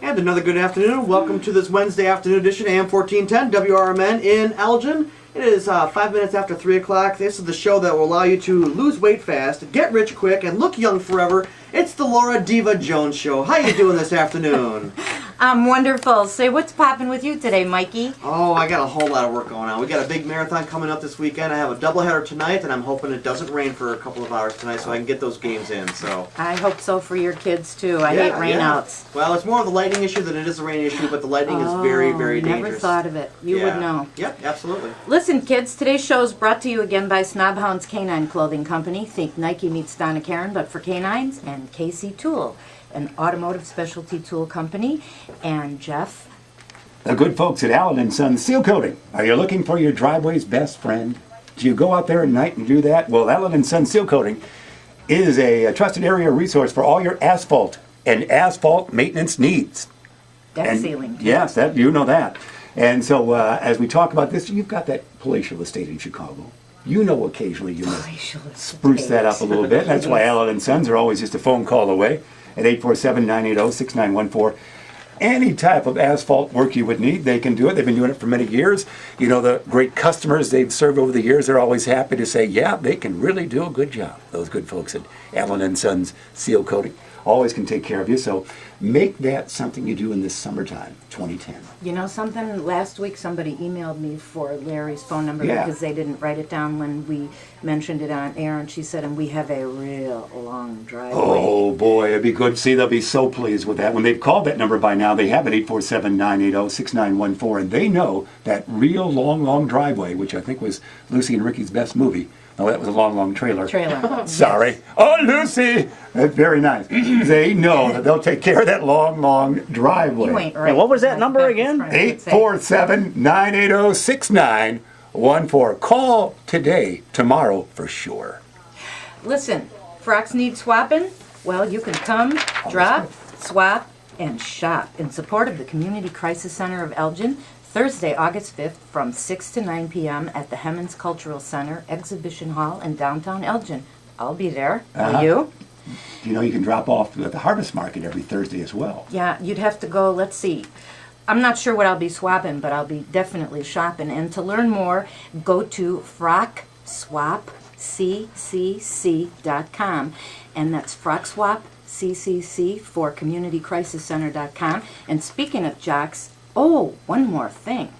And another good afternoon. Welcome to this Wednesday afternoon edition of AM 1410 WRMN in Elgin. It is 5 minutes after 3 o'clock. This is the show that will allow you to lose weight fast, get rich quick, and look young forever. It's the Laura Diva-Jones Show. How you doing this afternoon? I'm wonderful. Say, what's popping with you today, Mikey? Oh, I got a whole lot of work going on. We got a big marathon coming up this weekend. I have a doubleheader tonight, and I'm hoping it doesn't rain for a couple of hours tonight so I can get those games in. So I hope so for your kids, too. I hate rainouts. Well, it's more of the lighting issue than it is a rain issue, but the lighting is very, very dangerous. Never thought of it. You would know. Yep, absolutely. Listen, kids, today's show is brought to you again by Snobhound's Canine Clothing Company. Think Nike meets Donna Karan, but for canines, and KC Tool, an automotive specialty tool company. And Jeff? The good folks at Allen & Sons Seal Coating. Are you looking for your driveway's best friend? Do you go out there at night and do that? Well, Allen & Sons Seal Coating is a trusted area resource for all your asphalt and asphalt maintenance needs. Deck sealing. Too. Yes, that you know that. And so as we talk about this, you've got that palatial estate in Chicago. You know occasionally you must spruce that up a little bit. That's why Allen & Sons are always just a phone call away at 847-980-6914. Any type of asphalt work you would need, they can do it. They've been doing it for many years. You know, the great customers they've served over the years, they're always happy to say, yeah, they can really do a good job. Those good folks at Allen & Sons Seal Coating always can take care of you. So make that something you do in this summertime, 2010. You know something? Last week somebody emailed me for Larry's phone number because they didn't write it down when we mentioned it on air, and she said, and we have a real long driveway. Oh boy, it'd be good. See, they'll be so pleased with that. When they've called that number by now, they have it 847-980-6914, and they know that real long driveway, which I think was Lucy and Ricky's best movie. Oh, that was a long trailer. Sorry. Yes. Oh, Lucy! That's very nice. They know that they'll take care of that long driveway. You ain't right. And what was that number again? 847-980-6914. Call today, tomorrow for sure. Listen, frocks need swapping? Well, you can come, drop, swap, and shop in support of the Community Crisis Center of Elgin, Thursday, August 5th from 6 to 9 p.m. at the Hemmons Cultural Center Exhibition Hall in downtown Elgin. I'll be there. Will you? You know, you can drop off at the Harvest Market every Thursday as well. Yeah, you'd have to go, let's see. I'm not sure what I'll be swapping, but I'll be definitely shopping. And to learn more, go to frockswapccc.com. And that's frockswapccc for communitycrisiscenter.com. And speaking of jocks, oh, one more thing.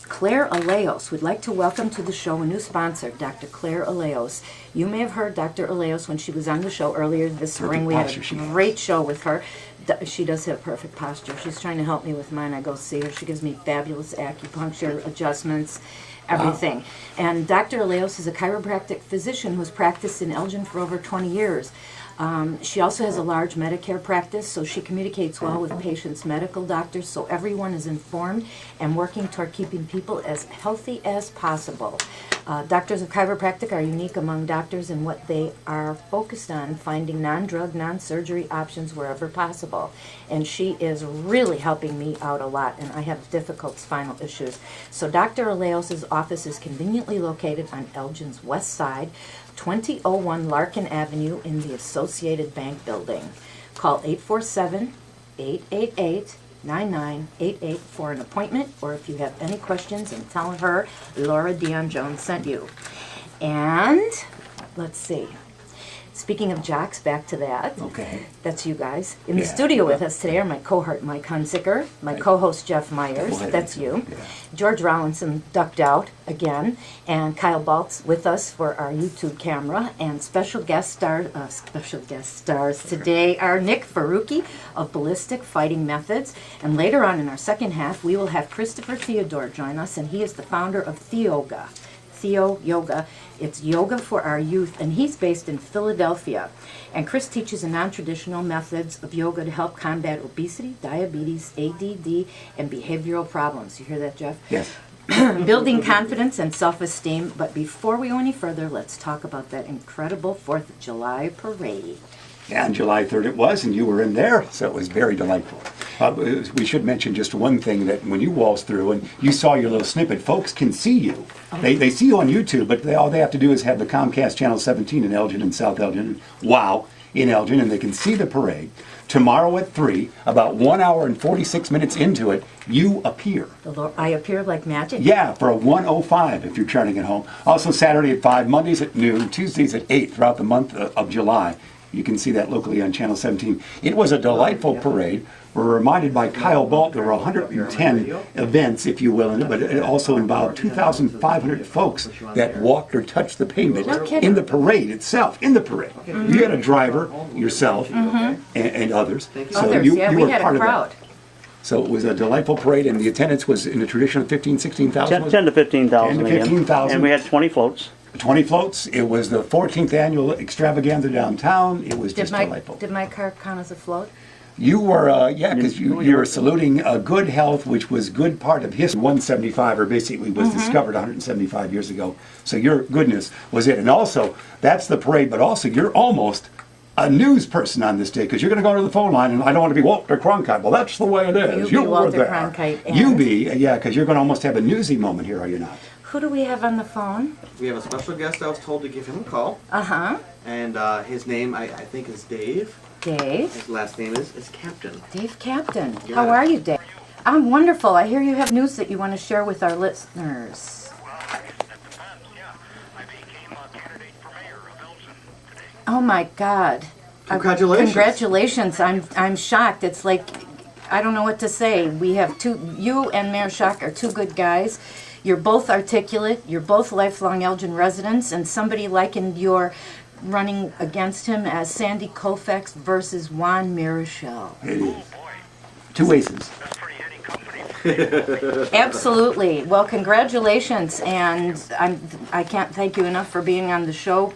Claire Aleos would like to welcome to the show a new sponsor, Dr. Claire Aleos. You may have heard Dr. Aleos when she was on the show earlier this spring. We had a great show with her. She does have perfect posture. She's trying to help me with mine. I go see her. She gives me fabulous acupuncture adjustments, everything. Wow. And Dr. Aleos is a chiropractic physician who's practiced in Elgin for over 20 years. She also has a large Medicare practice, so she communicates well with patients' medical doctors, so everyone is informed and working toward keeping people as healthy as possible. Doctors of chiropractic are unique among doctors in what they are focused on, finding non-drug, non-surgery options wherever possible. And she is really helping me out a lot, and I have difficult spinal issues. So Dr. Aleos' office is conveniently located on Elgin's west side, 2001 Larkin Avenue in the Associated Bank Building. Call 847-888-9988 for an appointment, or if you have any questions, and tell her Laura Dion-Jones sent you. And let's see. Speaking of jocks, back to that. Okay. That's you guys. In the studio with us today are my cohort Mike Hunziker, my co-host Jeff Myers, that's you. Yeah. George Rollinson ducked out again, and Kyle Baltz with us for our YouTube camera, and special guest stars today are Nick Farooqui of Ballistic Fighting Methods, and later on in our second half we will have Christopher Theodore join us, and he is the founder of Theoga. Theo Yoga. It's yoga for our youth, and he's based in Philadelphia. And Chris teaches the non-traditional methods of yoga to help combat obesity, diabetes, ADD, and behavioral problems. You hear that, Jeff? Yes. Building confidence and self-esteem. But before we go any further, let's talk about that incredible 4th of July parade. Yeah, on July 3rd it was, and you were in there, so it was very delightful. We should mention just one thing, that when you waltzed through and you saw your little snippet, folks can see you. They see you on YouTube, but all they have to do is have the Comcast Channel 17 in Elgin and South Elgin, and WOW in Elgin, and they can see the parade. Tomorrow at 3, about 1 hour and 46 minutes into it, you appear. I appear like magic? Yeah, for a 1:05 if you're charting at home. Also Saturday at 5, Mondays at noon, Tuesdays at 8 throughout the month of July. You can see that locally on Channel 17. It was a delightful parade. We're reminded by Kyle Balt there were 110 events, if you will, in it, but it also involved 2,500 folks that walked or touched the pavement in the parade itself. In the parade, you had a driver, yourself, and others. So you we were had part a crowd. of that. So it was a delightful parade, and the attendance was in the tradition of 15,000, 16,000. 10 to 15,000 10 to again. 15,000. And we had 20 floats. 20 floats. It was the 14th annual extravaganza downtown. It was just delightful. Did my car count as a float? You were, yeah, because you were saluting good health, which was good part of history. 175, or basically was discovered 175 years ago. So your goodness was it. And also, that's the parade, but also you're almost a news person on this day, because you're going to go to the phone line, and I don't want to be Walter Cronkite. Well, that's the way it is. You be Walter Cronkite. You be, yeah, because you're going to almost have a newsy moment here, are you not? Who do we have on the phone? We have a special guest I was told to give him a call. Uh-huh. And his name, I think, is Dave. Dave. His last name is Captain. Dave Captain. Yeah. How are you, Dave? I'm wonderful. I hear you have news that you want to share with our listeners. Oh my God. Congratulations. Congratulations. I'm shocked. It's like, I don't know what to say. We have you and Mayor Schock are two good guys. You're both articulate. You're both lifelong Elgin residents, and somebody likened your running against him as Sandy Koufax versus Juan Marichal. It is. Two aces. Absolutely. Well, congratulations, and I can't thank you enough for being on the show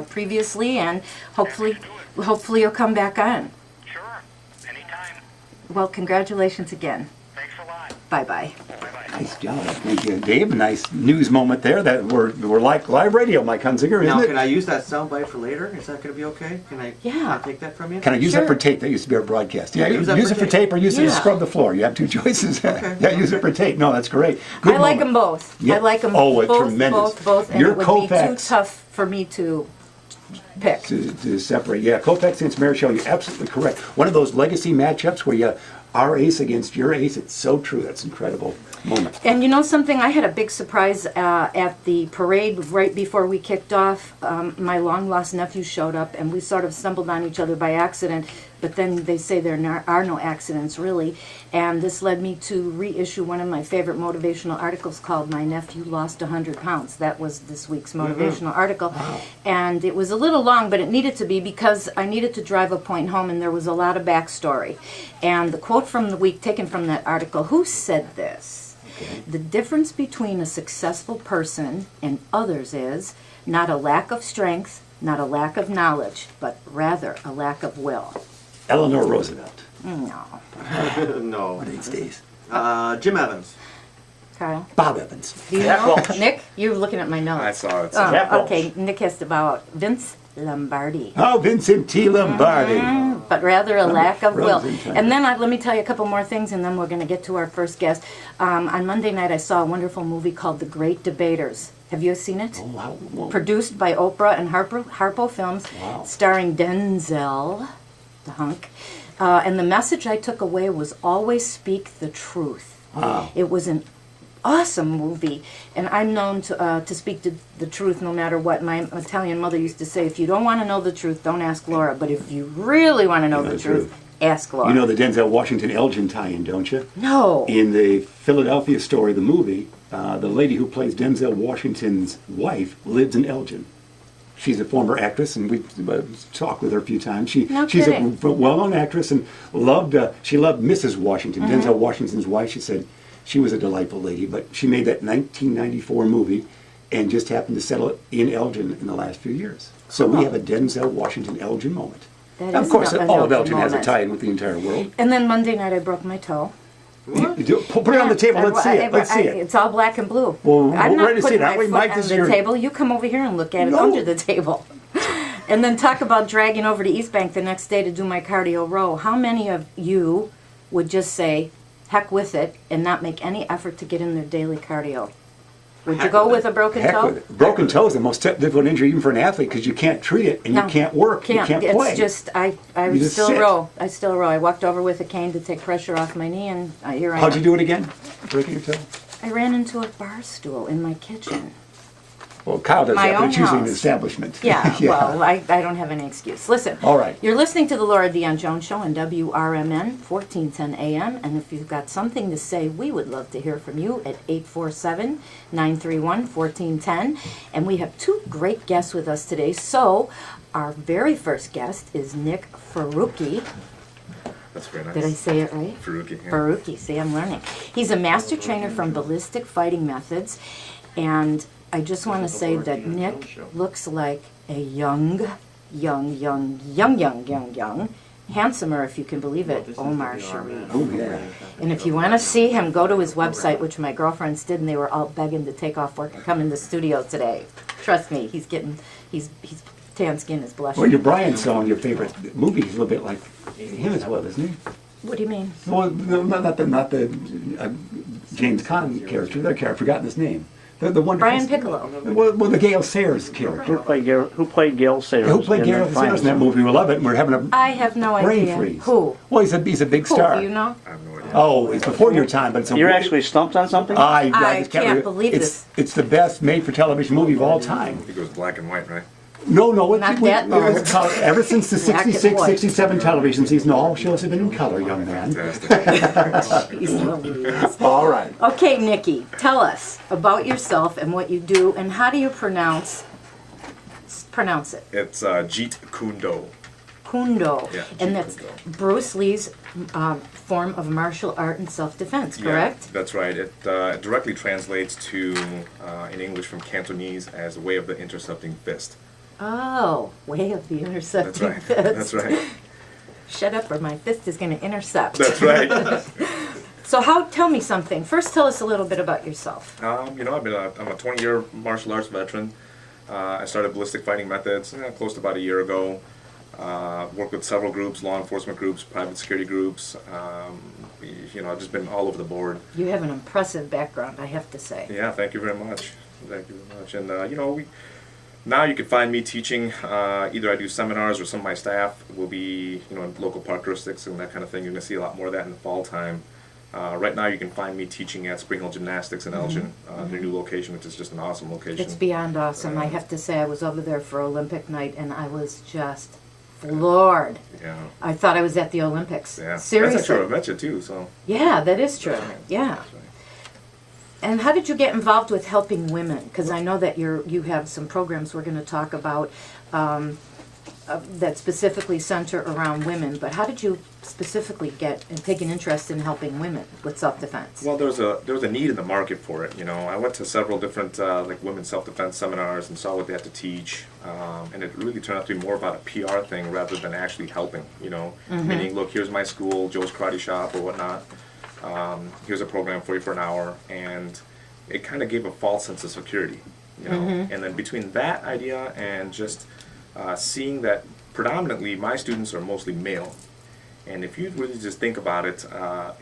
previously, and hopefully you'll come back on. Sure. Anytime. Well, congratulations again. Thanks a lot. Bye-bye. Nice job. Thank you, Dave. Nice news moment there. That we're like live radio, Mike Hunziker, isn't Now, it? can I use that soundbite for later? Is that going to be okay? Can I take that from you? Can I use Sure. it for tape? That used to be our broadcast. Yeah, Use use that it for for tape or use it to Yeah. scrub the floor. You have two choices. Okay. Yeah, use it for tape. No, that's great. Good I like them moment. both. Yeah. I like them Oh, both, tremendous. both, and Your it would be too Koufax tough for me to pick. to separate. Yeah, Koufax against Marichal, you're absolutely correct. One of those legacy matchups where you our ace against your ace. It's so true. That's an incredible moment. And you know something? I had a big surprise at the parade right before we kicked off. My long-lost nephew showed up, and we sort of stumbled on each other by accident. But then they say there are no accidents, really. And this led me to reissue one of my favorite motivational articles called My Nephew Lost 100 Pounds. That was this week's motivational article. Wow. And it was a little long, but it needed to be because I needed to drive a point home, and there was a lot of backstory. And the quote from the week taken from that article, who said this? Okay. The difference between a successful person and others is not a lack of strength, not a lack of knowledge, but rather a lack of will. Eleanor Roosevelt. No. No. One of these days. Jim Evans. Kyle? Bob Evans. Do you know? Nick? You're looking at my notes. I saw it. Jack Oh, Welch. okay. Nick has about Vince Lombardi. Oh, Vincent T. Lombardi. But rather a lack of will. Frozen time. And then let me tell you a couple more things, and then we're going to get to our first guest. On Monday night, I saw a wonderful movie called The Great Debaters. Have you seen it? Oh, wow. Whoa. Produced by Oprah and Harpo Films, Wow. starring Denzel, the hunk. And the message I took away was always speak the truth. Wow. It was an awesome movie, and I'm known to speak the truth no matter what. My Italian mother used to say, if you don't want to know the truth, don't ask Laura, but if you really want to know the truth, ask Laura. You know the Denzel Washington Elgin tie-in, don't you? No. In the Philadelphia story, the movie, the lady who plays Denzel Washington's wife lives in Elgin. She's a former actress, and we talked with her a few times. She's kidding. a well-known actress, and she loved Mrs. Washington, Denzel Washington's wife. She said she was a delightful lady, but she made that 1994 movie and just happened to settle in Elgin in the last few years. So we have a Denzel Washington Elgin moment. That Of is course, an all of Elgin has a moment. tie-in with the entire world. And then Monday night I broke my toe. Put it on the table. Let's see it. Let's see it. It's all black and blue. Well, I'm we're not ready to see putting that. my Wait, foot Mike, on this is the your- table. You come over here and look at it No. under the table. And then talk about dragging over to East Bank the next day to do my cardio row. How many of you would just say, heck with it, and not make any effort to get in their daily cardio? Would you Heck go with with it. a broken Heck toe? with it. Broken toe is the most difficult injury even for an athlete because you can't treat it and No, you can't work, you can't play. It's just, I You just still sit. row. I still row. I walked over with a cane to take pressure off my knee, and here I am. How'd you do it again? Breaking your toe? I ran into a bar stool in my kitchen. Well, Kyle does My that, but own it's usually an house. establishment. Yeah, well, I don't have any excuse. Listen. All right. You're listening to the Laura Dion-Jones Show on WRMN, 1410 AM, and if you've got something to say, we would love to hear from you at 847-931-1410. And we have two great guests with us today. So, our very first guest is Nick Farooqui. That's very nice. Did I say it right? Farooqui. Yeah. Farooqui, see, I'm learning. He's a master trainer from Ballistic Fighting Methods, and I just want to say that Nick looks like a young, handsomer, if you can believe it, Omar Sharif. Oh, yeah. And if you want to see him, go to his website, which my girlfriends did, and they were all begging to take off work and come in the studio today. Trust me, he's tan skin is blushing. Well, your Brian song, your favorite movie, is a little bit like him as well, isn't he? What do you mean? Well, no, not the James Caan character. The other character, I've forgotten his name. The one. Brian Piccolo. Well, the Gail Sayers character. Who played Gail Sayers? Who played in Gail the Sayers in that Finest? movie? We love it. And we're having a I have no brain idea. freeze. Who? Well, he's a big Who? star. Do you know? I have no idea. Oh, it's before your time, but it's a You're actually stumped on something? I I just can't believe it's, It's the best made-for-television movie of all time. I think it was black and white, right? No, Not that old. Ever since the Black and 66, white. 67 television season, all shows have been in color, young man. Fantastic. He's Louise. All right. Okay, Nikki, tell us about yourself and what you do, and how do you pronounce it? It's Jeet Kundo. Kundo. Yeah, And Jeet that's Kune Do. Bruce Lee's form of martial art and self-defense, correct? Yeah, that's right. It directly translates to, in English from Cantonese, as the way of the intercepting fist. Oh, way of the intercepting That's right. fist. That's right. Shut up or my fist is going to intercept. That's right. So tell me something. First, tell us a little bit about yourself. I'm a 20-year martial arts veteran. I started Ballistic Fighting Methods close to about a year ago. Worked with several groups, law enforcement groups, private security groups. I've just been all over the board. You have an impressive background, I have to say. Yeah, thank you very much. Thank you very much. And now you can find me teaching. Either I do seminars or some of my staff will be in local park districts and that kind of thing. You're going to see a lot more of that in the fall time. Right now you can find me teaching at Spring Hill Gymnastics in Elgin, their new location, which is just an awesome location. It's beyond awesome. I have to say, I was over there for Olympic night, and I was just floored. Yeah. I thought I was at the Olympics. Yeah. Seriously. That's actually where I met you too, so. Yeah, that is true. Yeah. That's right. And how did you get involved with helping women? Because I know that you have some programs we're going to talk about that specifically center around women. But how did you specifically get and take an interest in helping women with self-defense? Well, there was a need in the market for it. I went to several different like women's self-defense seminars and saw what they had to teach, and it really turned out to be more about a PR thing rather than actually helping. Meaning, look, here's my school, Joe's Karate Shop or whatnot. Here's a program for you for an hour, and it kind of gave a false sense of security. And then between that idea and just seeing that predominantly my students are mostly male. And if you really just think about it,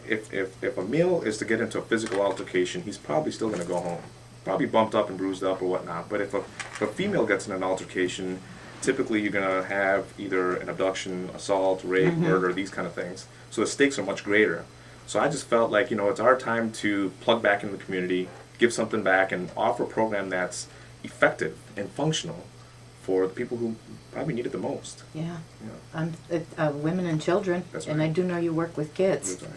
if a male is to get into a physical altercation, he's probably still going to go home. Probably bumped up and bruised up or whatnot. But if a female gets in an altercation, typically you're going to have either an abduction, assault, rape, murder, these kind of things. So the stakes are much greater. So I just felt like, it's our time to plug back into the community, give something back, and offer a program that's effective and functional for the people who probably need it the most. Yeah. Yeah. Women and children. That's And right. I do know you work with kids. That's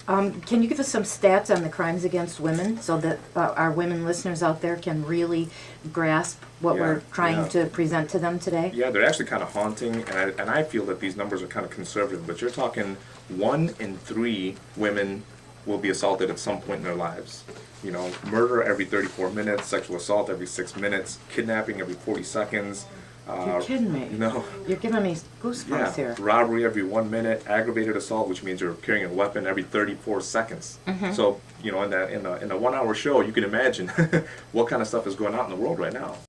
right. Can you give us some stats on the crimes against women so that our women listeners out there can really grasp what Yeah, we're trying yeah. to present to them today? Yeah, they're actually kind of haunting, and I feel that these numbers are kind of conservative, but you're talking 1 in 3 women will be assaulted at some point in their lives. Murder every 34 minutes, sexual assault every 6 minutes, kidnapping every 40 seconds. You're kidding me. No. You're giving me goosebumps here. Robbery every 1 minute, aggravated assault, which means you're carrying a weapon every 34 seconds. So, in the 1 hour show, you can imagine what kind of stuff is going on in the world right now.